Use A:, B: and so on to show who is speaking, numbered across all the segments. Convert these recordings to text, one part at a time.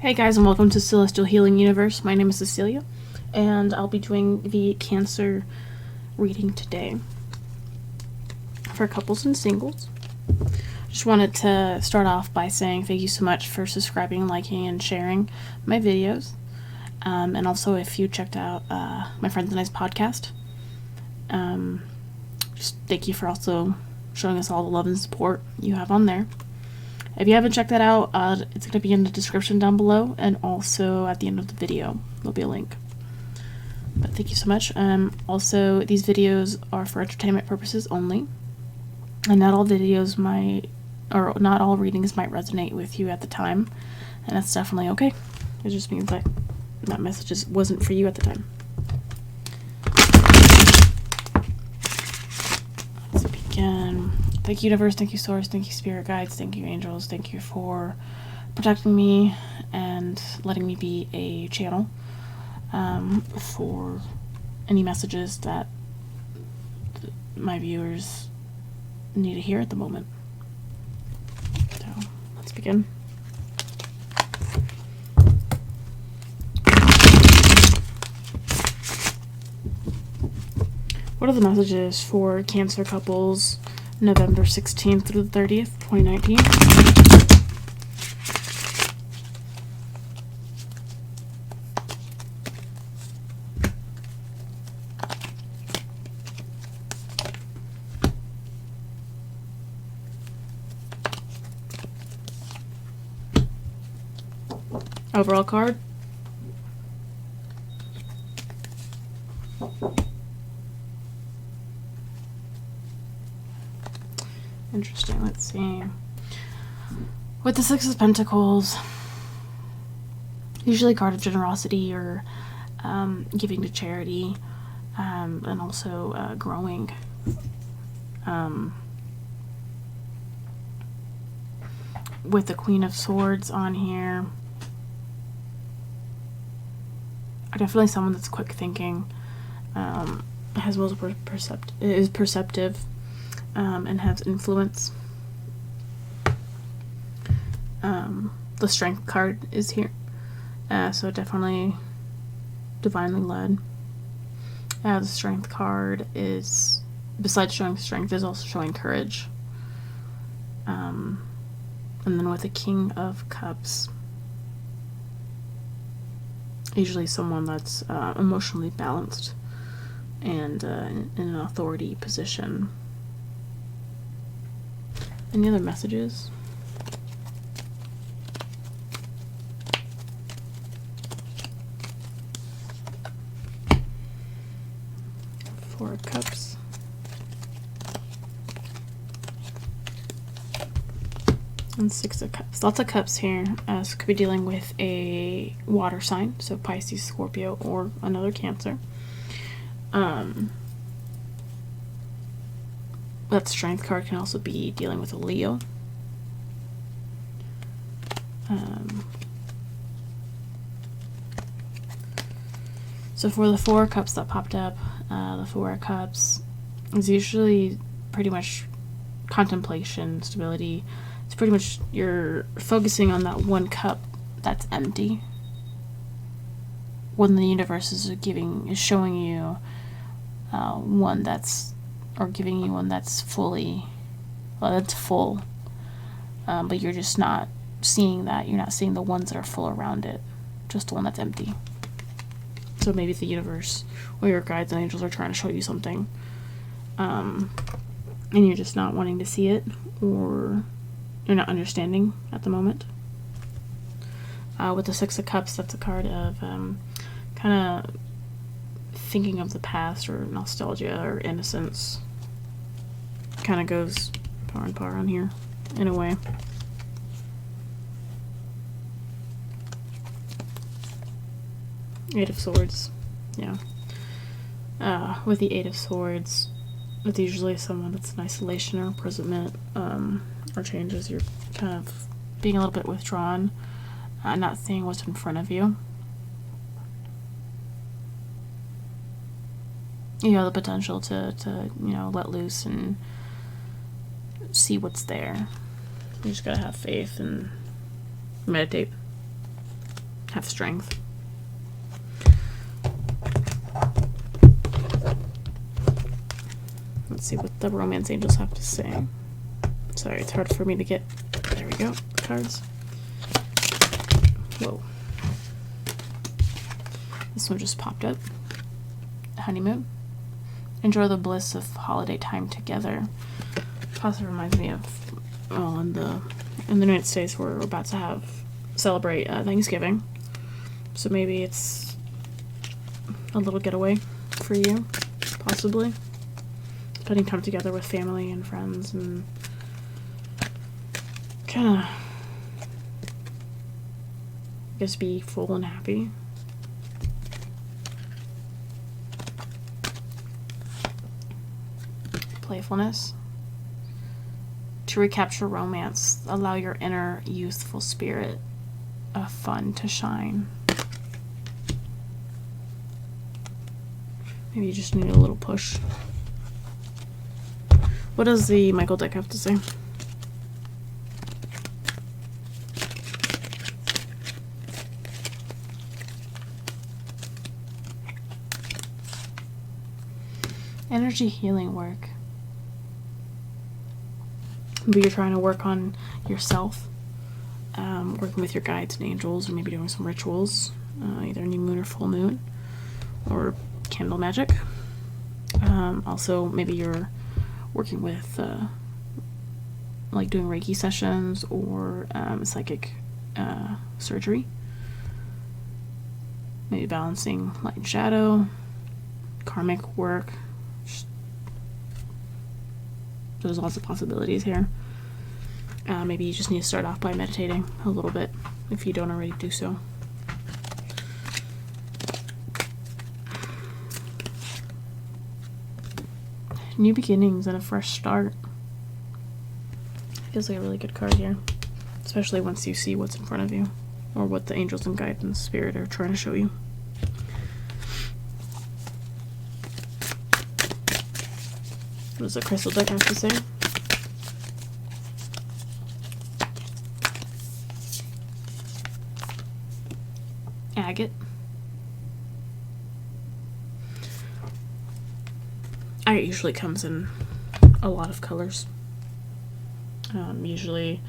A: Hey guys, and welcome to Celestial.Healing.Universe. My name is Cecilia, and I'll be doing the Cancer reading today for couples and singles. Just wanted to start off by saying thank you so much for subscribing, liking, and sharing my videos. And also, if you checked out my Friends and I's podcast, just thank you for also showing us all the love and support you have on there. If you haven't checked that out, it's going to be in the description down below, and also at the end of the video there'll be a link. But thank you so much. Also, these videos are for entertainment purposes only, and not all videos not all readings might resonate with you at the time, and that's definitely okay. It just means that that message wasn't for you at the time. Let's begin. Thank you, Universe. Thank you, Source. Thank you, Spirit Guides. Thank you, Angels. Thank you for protecting me and letting me be a channel for any messages that my viewers need to hear at the moment. So, let's begin. What are the messages for Cancer couples November 16th through the 30th, 2019? Overall card. Interesting. Let's see. With the Six of Pentacles, usually a card of generosity or giving to charity, and also growing. With the Queen of Swords on here, definitely someone that's quick thinking, has multiple is perceptive, and has influence. The Strength card is here, so definitely divinely led. The Strength card is, besides showing strength, is also showing courage. And then with the King of Cups, usually someone that's emotionally balanced and in an authority position. Any other messages? Four of Cups. And Six of Cups. Lots of cups here. So could be dealing with a water sign, so Pisces, Scorpio, or another Cancer. That Strength card can also be dealing with a Leo. So for the Four of Cups that popped up, the Four of Cups is usually pretty much contemplation, stability. It's pretty much you're focusing on that one cup that's empty. When the universe is showing you one that's, or giving you one that's fully, that's full, but you're just not seeing that. You're not seeing the ones that are full around it, just the one that's empty. So maybe the universe or your guides and angels are trying to show you something, and you're just not wanting to see it, or you're not understanding at the moment. With the Six of Cups, that's a card of kind of thinking of the past, or nostalgia, or innocence. Kind of goes par and par on here, in a way. Eight of Swords, yeah. With the Eight of Swords, it's usually someone that's in isolation or imprisonment, or changes. You're kind of being a little bit withdrawn, not seeing what's in front of you. You have the potential to let loose and see what's there. You just gotta have faith and meditate. have strength. Let's see what the romance angels have to say. Sorry, it's hard for me to get. There we go. Cards. Whoa. This one just popped up. Honeymoon. Enjoy the bliss of holiday time together. Also reminds me of, well, in the United States, we're about to celebrate Thanksgiving. So maybe it's a little getaway for you, possibly. Spending time together with family and friends and kind of just be full and happy. Playfulness. To recapture romance, allow your inner youthful spirit of fun to shine. Maybe you just need a little push. What does the Michael deck have to say? Energy healing work. Maybe you're trying to work on yourself, working with your guides and angels, or maybe doing some rituals, either new moon or full moon, or candle magic. Also, maybe you're working with, like doing Reiki sessions or psychic surgery. Maybe balancing light and shadow, karmic work. There's lots of possibilities here. Maybe you just need to start off by meditating a little bit if you don't already do so. New beginnings and a fresh start. Feels like a really good card here, especially once you see what's in front of you or what the angels and guides and spirit are trying to show you. What does the crystal deck have to say? Agate. Agate usually comes in a lot of colors. Usually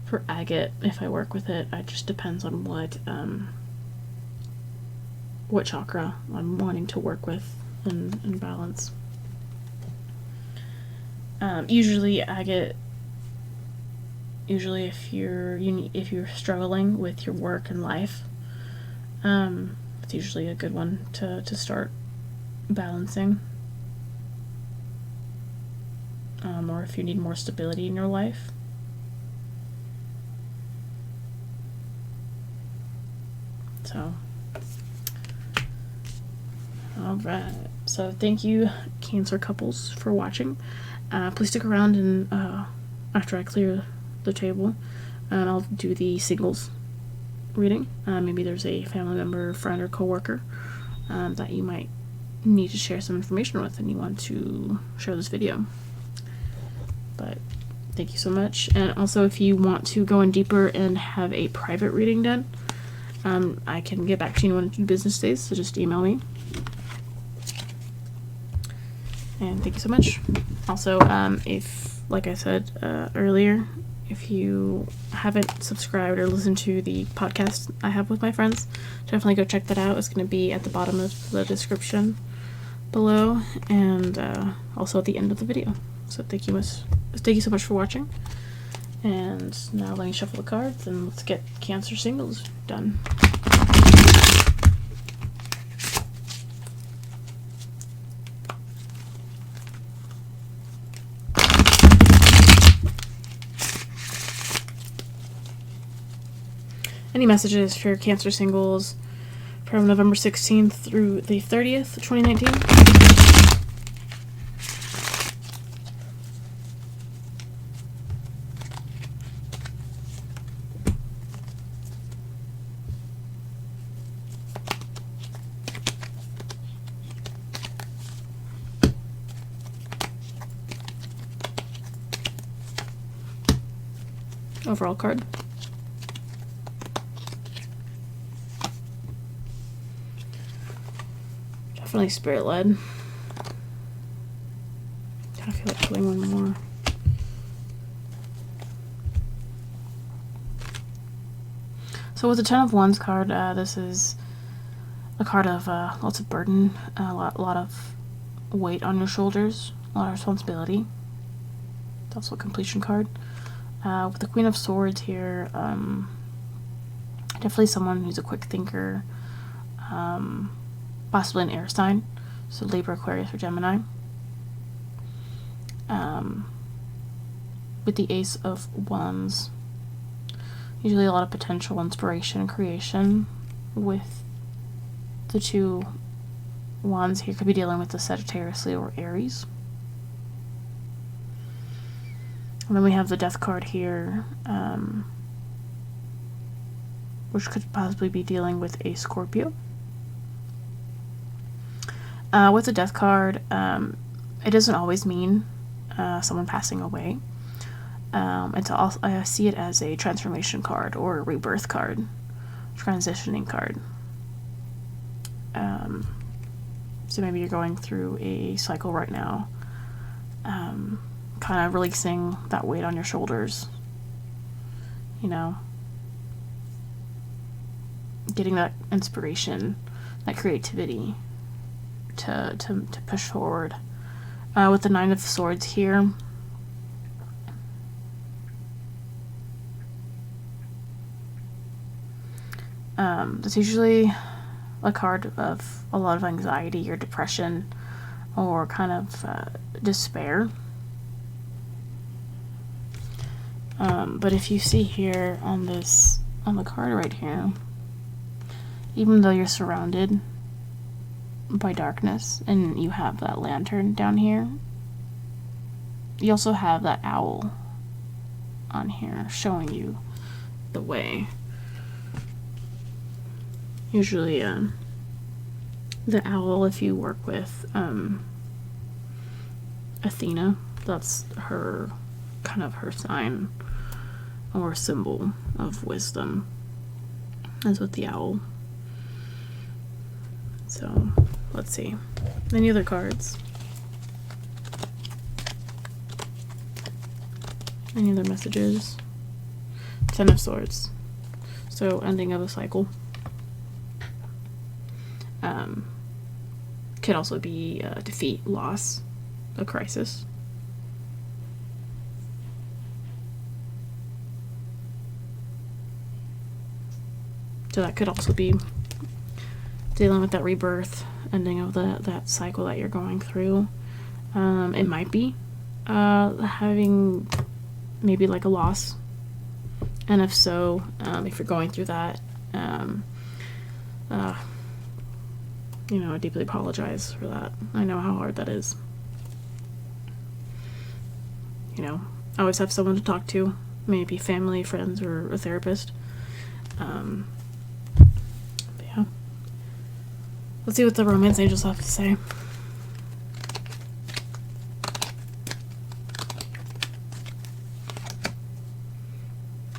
A: for agate, if I work with it, it just depends on what chakra I'm wanting to work with and balance. Usually agate, if you're struggling with your work and life, it's usually a good one to start balancing. Or if you need more stability in your life. So, alright. So thank you, Cancer couples, for watching. Please stick around and after I clear the table, and I'll do the singles reading. Maybe there's a family member, friend, or coworker that you might need to share some information with, and you want to share this video. But thank you so much. And also, if you want to go in deeper and have a private reading done, I can get back to you in 1 to 2 business days, so just email me. And thank you so much. Also, if, like I said earlier, if you haven't subscribed or listened to the podcast I have with my friends, definitely go check that out. It's going to be at the bottom of the description below, and also at the end of the video. So thank you so much for watching. And now let me shuffle the cards and let's get Cancer singles done. Any messages for Cancer singles from November 16th through the 30th, 2019? Overall card. Definitely spirit led. I feel like pulling one more. So with the Ten of Wands card, this is a card of lots of burden, a lot of weight on your shoulders, a lot of responsibility. It's also a completion card. With the Queen of Swords here, definitely someone who's a quick thinker, possibly an air sign, so Libra, Aquarius, or Gemini. With the Ace of Wands, usually a lot of potential, inspiration, and creation. With the two Wands here, could be dealing with the Sagittarius, Leo, or Aries. And then we have the Death card here, which could possibly be dealing with a Scorpio. With the Death card, it doesn't always mean someone passing away. It's also, I see it as a transformation card or a rebirth card, transitioning card. So maybe you're going through a cycle right now, kind of releasing that weight on your shoulders, you know, getting that inspiration, that creativity to push forward. With the Nine of Swords here, that's usually a card of a lot of anxiety or depression or kind of despair. But if you see here on the card right here, even though you're surrounded by darkness and you have that lantern down here, you also have that owl on here showing you the way. Usually the owl, if you work with Athena, that's her kind of her sign or symbol of wisdom, as with the owl. So let's see, any other cards, any other messages? Ten of Swords, so ending of a cycle. Could also be defeat, loss, a crisis. So that could also be dealing with that rebirth, ending of that cycle that you're going through. It might be having maybe like a loss, and if so, if you're going through that, you know, I deeply apologize for that. I know how hard that is. You know, I always have someone to talk to, maybe family, friends, or a therapist. But yeah. Let's see what the romance angels have to say.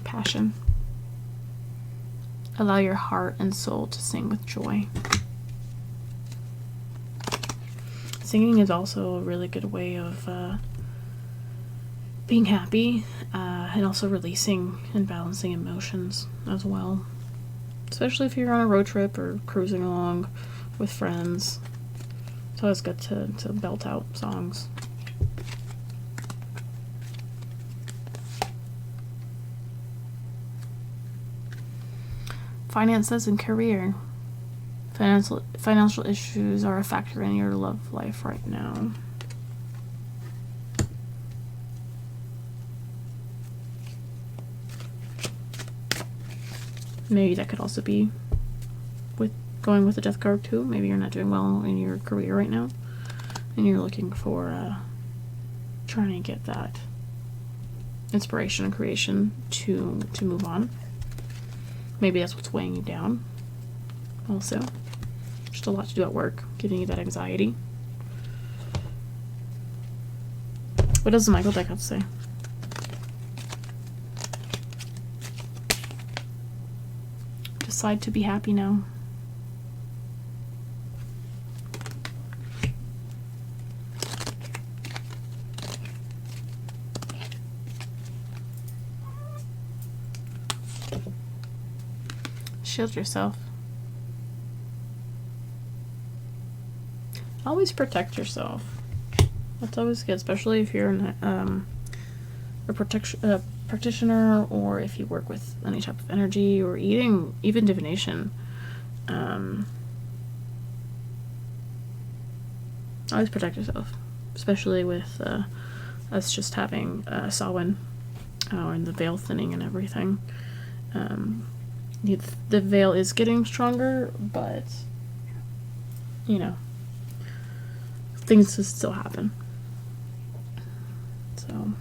A: Passion. Allow your heart and soul to sing with joy. Singing is also a really good way of being happy and also releasing and balancing emotions as well. Especially if you're on a road trip or cruising along with friends. It's always good to belt out songs. Finances and career. Financial issues are a factor in your love life right now. Maybe that could also be with going with the Death card too. Maybe you're not doing well in your career right now, and you're looking for trying to get that inspiration and creation to move on. Maybe that's what's weighing you down. Also, just a lot to do at work, giving you that anxiety. What does the Michael deck have to say? Decide to be happy now. Shield yourself. Always protect yourself. That's always good, especially if you're a practitioner, or if you work with any type of energy, or even divination. Always protect yourself, especially with us just having Samhain, and the veil thinning and everything. The veil is getting stronger, but you know, things will still happen. So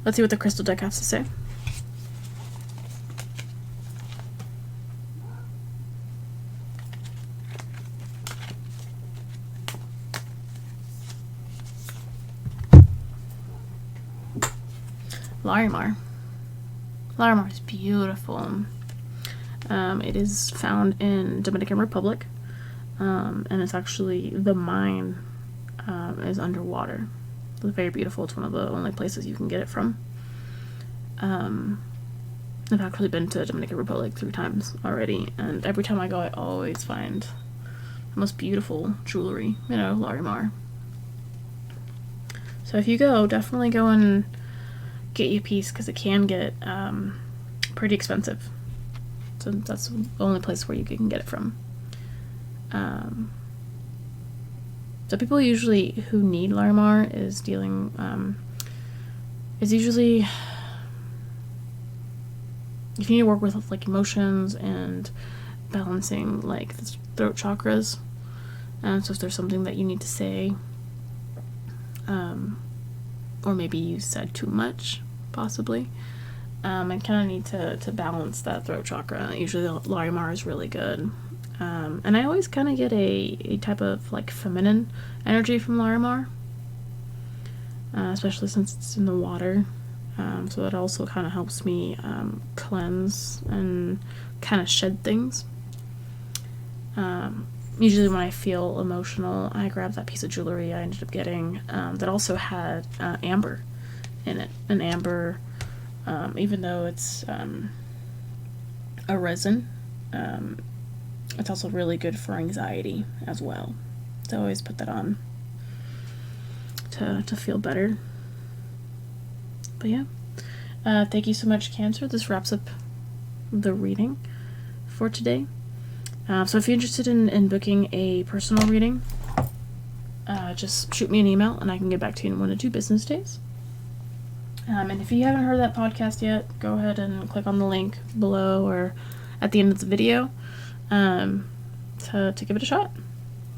A: let's see what the crystal deck has to say. Larimar. Larimar is beautiful. It is found in Dominican Republic, and it's actually, the mine is underwater. It's very beautiful. It's one of the only places you can get it from. I've actually been to Dominican Republic 3 times already, and every time I go, I always find the most beautiful jewelry, Larimar. So if you go, definitely go and get you a piece, because it can get pretty expensive. So that's the only place where you can get it from. So people usually who need Larimar is usually, if you need to work with like emotions and balancing like the throat chakras, and so if there's something that you need to say, or maybe you said too much, possibly, and kind of need to balance that throat chakra, usually Larimar is really good. And I always kind of get a type of like feminine energy from Larimar, especially since it's in the water. So that also kind of helps me cleanse and kind of shed things. Usually when I feel emotional, I grab that piece of jewelry I ended up getting that also had amber in it. And amber, even though it's a resin, it's also really good for anxiety as well. So I always put that on to feel better. But yeah, thank you so much, Cancer. This wraps up the reading for today. So if you're interested in booking a personal reading, just shoot me an email and I can get back to you in 1 to 2 business days. And if you haven't heard that podcast yet, go ahead and click on the link below or at the end of the video to give it a shot.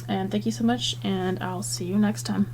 A: And thank you so much, and I'll see you next time.